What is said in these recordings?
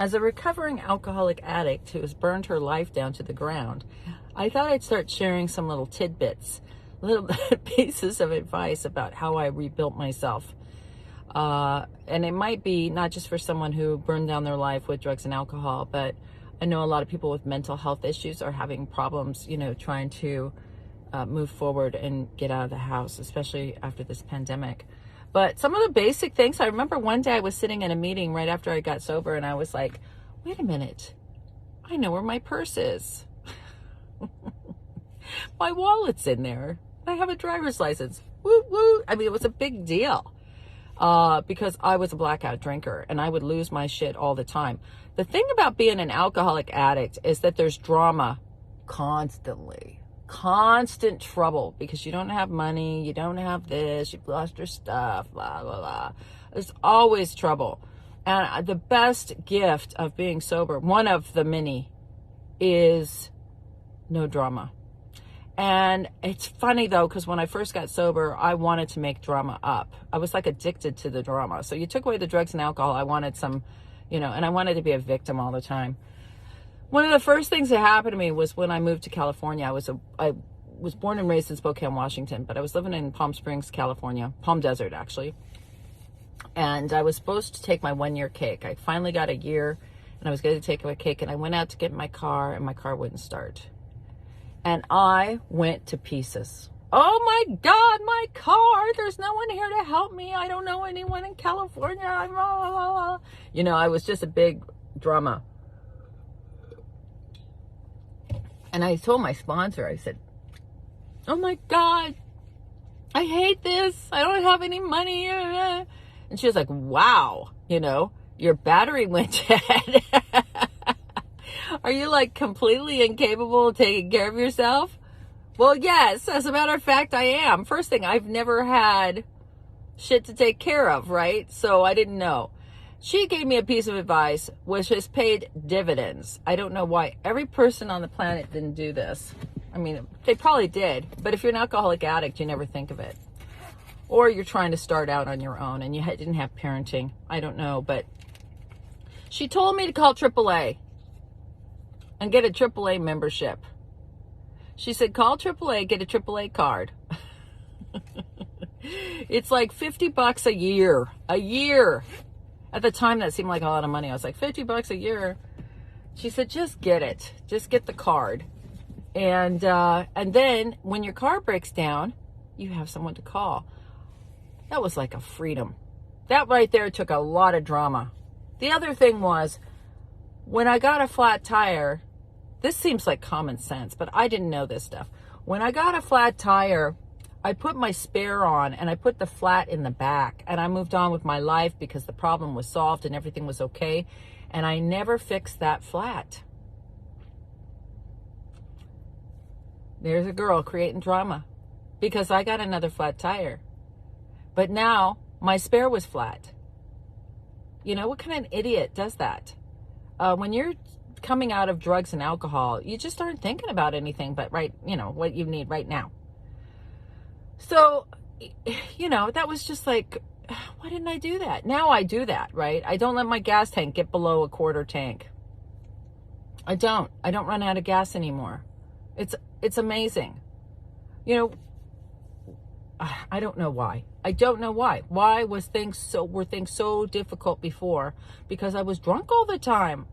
As a recovering alcoholic addict who has burned her life down to the ground, I thought I'd start sharing some little tidbits, little pieces of advice about how I rebuilt myself. And it might be not just for someone who burned down their life with drugs and alcohol, but I know a lot of people with mental health issues are having problems, trying to move forward and get out of the house, especially after this pandemic. But some of the basic things, I remember one day I was sitting in a meeting right after I got sober, and I was like, wait a minute, I know where my purse is. My wallet's in there. I have a driver's license. Woo, woo. I mean, it was a big deal because I was a blackout drinker and I would lose my shit all the time. The thing about being an alcoholic addict is that there's drama constantly. Constant trouble because you don't have money, you don't have this, you've lost your stuff, blah, blah, blah. There's always trouble. And the best gift of being sober, one of the many, is no drama. And it's funny though, because when I first got sober, I wanted to make drama up. I was like addicted to the drama. So you took away the drugs and alcohol, I wanted some, and I wanted to be a victim all the time. One of the first things that happened to me was when I moved to California. I was born and raised in Spokane, Washington, but I was living in Palm Springs, California, Palm Desert actually. And I was supposed to take my 1-year cake. I finally got a year and I was going to take my cake, and I went out to get my car and my car wouldn't start. And I went to pieces. Oh my God, my car, there's no one here to help me. I don't know anyone in California. I was just a big drama. And I told my sponsor, I said, oh my God, I hate this. I don't have any money. And she was like, wow, your battery went dead. Are you like completely incapable of taking care of yourself? Well, yes, as a matter of fact, I am. First thing, I've never had shit to take care of, right? So I didn't know. She gave me a piece of advice which has paid dividends. I don't know why every person on the planet didn't do this. I mean, they probably did, but if you're an alcoholic addict, you never think of it. Or you're trying to start out on your own and you didn't have parenting. I don't know, but she told me to call AAA and get a AAA membership. She said, call AAA, get a AAA card. It's like $50 a year. A year. At the time, that seemed like a lot of money. I was like, $50 a year. She said, just get it. Just get the card. And then when your car breaks down, you have someone to call. That was like a freedom. That right there took a lot of drama. The other thing was, when I got a flat tire, this seems like common sense, but I didn't know this stuff. When I got a flat tire, I put my spare on and I put the flat in the back, and I moved on with my life because the problem was solved and everything was okay. And I never fixed that flat. There's a girl creating drama because I got another flat tire. But now my spare was flat. What kind of idiot does that? When you're coming out of drugs and alcohol, you just aren't thinking about anything but what you need right now. So, that was just like, why didn't I do that? Now I do that, right? I don't let my gas tank get below a quarter tank. I don't run out of gas anymore. It's amazing. I don't know why. I don't know why. Why were things so difficult before? Because I was drunk all the time.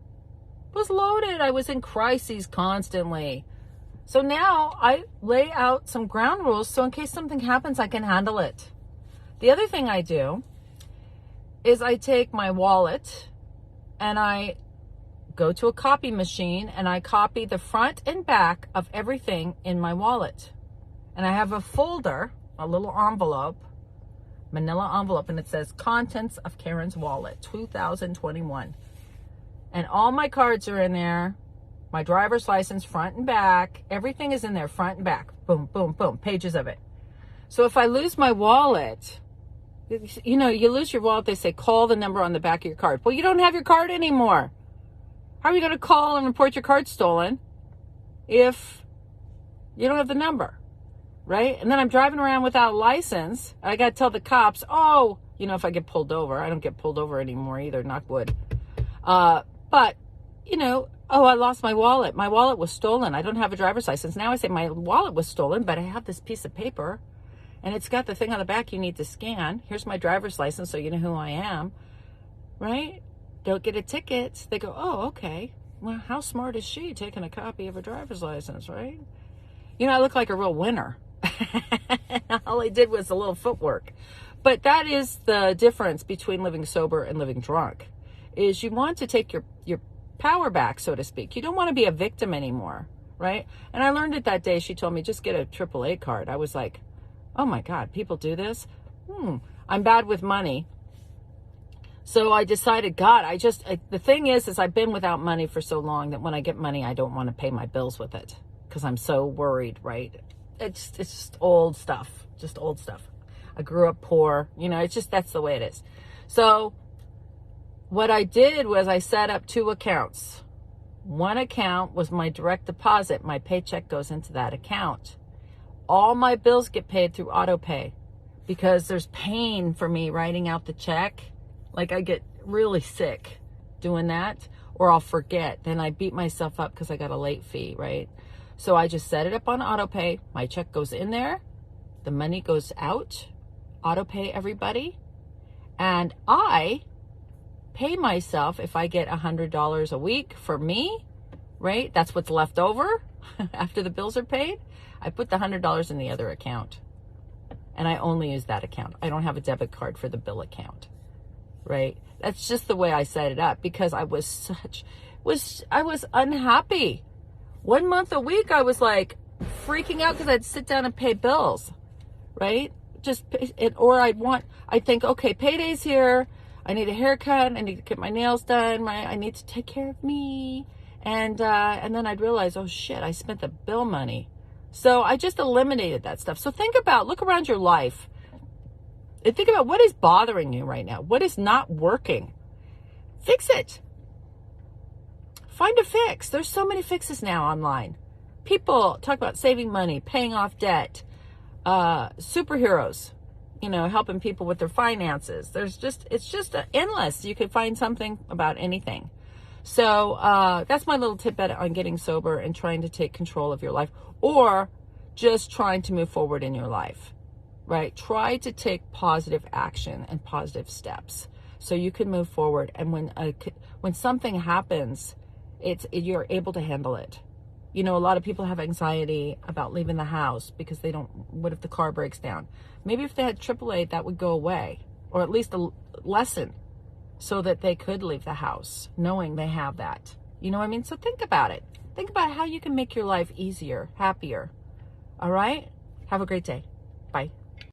I was loaded. I was in crises constantly. So now I lay out some ground rules so in case something happens, I can handle it. The other thing I do is I take my wallet and I go to a copy machine and I copy the front and back of everything in my wallet. And I have a folder, a little envelope, manila envelope, and it says contents of Karen's wallet, 2021. And all my cards are in there. My driver's license, front and back. Everything is in there, front and back. Boom, boom, boom. Pages of it. So if I lose my wallet, you lose your wallet, they say, call the number on the back of your card. Well, you don't have your card anymore. How are you going to call and report your card stolen if you don't have the number, right? And then I'm driving around without a license. I got to tell the cops, if I get pulled over, I don't get pulled over anymore either, knock wood. But, oh, I lost my wallet. My wallet was stolen. I don't have a driver's license. Now I say my wallet was stolen, but I have this piece of paper and it's got the thing on the back you need to scan. Here's my driver's license so you know who I am, right? Don't get a ticket. They go, oh, okay. Well, how smart is she taking a copy of a driver's license, right? I look like a real winner. All I did was a little footwork. But that is the difference between living sober and living drunk, is you want to take your power back, so to speak. You don't want to be a victim anymore, right? And I learned it that day. She told me, just get a AAA card. I was like, oh my God, people do this? I'm bad with money. So I decided, God, the thing is I've been without money for so long that when I get money, I don't want to pay my bills with it because I'm so worried, right? It's just old stuff, I grew up poor, that's the way it is. So what I did was I set up 2 accounts. One account was my direct deposit. My paycheck goes into that account. All my bills get paid through auto pay because there's pain for me writing out the check. Like I get really sick doing that, or I'll forget. Then I beat myself up because I got a late fee, right? So I just set it up on auto pay. My check goes in there. The money goes out. Auto pay everybody. And I pay myself if I get $100 a week for me, right? That's what's left over after the bills are paid. I put the $100 in the other account. And I only use that account. I don't have a debit card for the bill account, right? That's just the way I set it up because I was unhappy. 1 month a week, I was like freaking out because I'd sit down and pay bills, right? I think, okay, payday's here. I need a haircut. I need to get my nails done. I need to take care of me. And then I'd realize, oh shit, I spent the bill money. So I just eliminated that stuff. So look around your life and think about what is bothering you right now. What is not working? Fix it. Find a fix. There's so many fixes now online. People talk about saving money, paying off debt, superheroes, helping people with their finances. It's just endless. You could find something about anything. So that's my little tip on getting sober and trying to take control of your life, or just trying to move forward in your life, right? Try to take positive action and positive steps so you can move forward. And when something happens, you're able to handle it. A lot of people have anxiety about leaving the house because what if the car breaks down? Maybe if they had AAA, that would go away, or at least a lesson so that they could leave the house knowing they have that. You know what I mean? So think about it. Think about how you can make your life easier, happier. All right? Have a great day. Bye.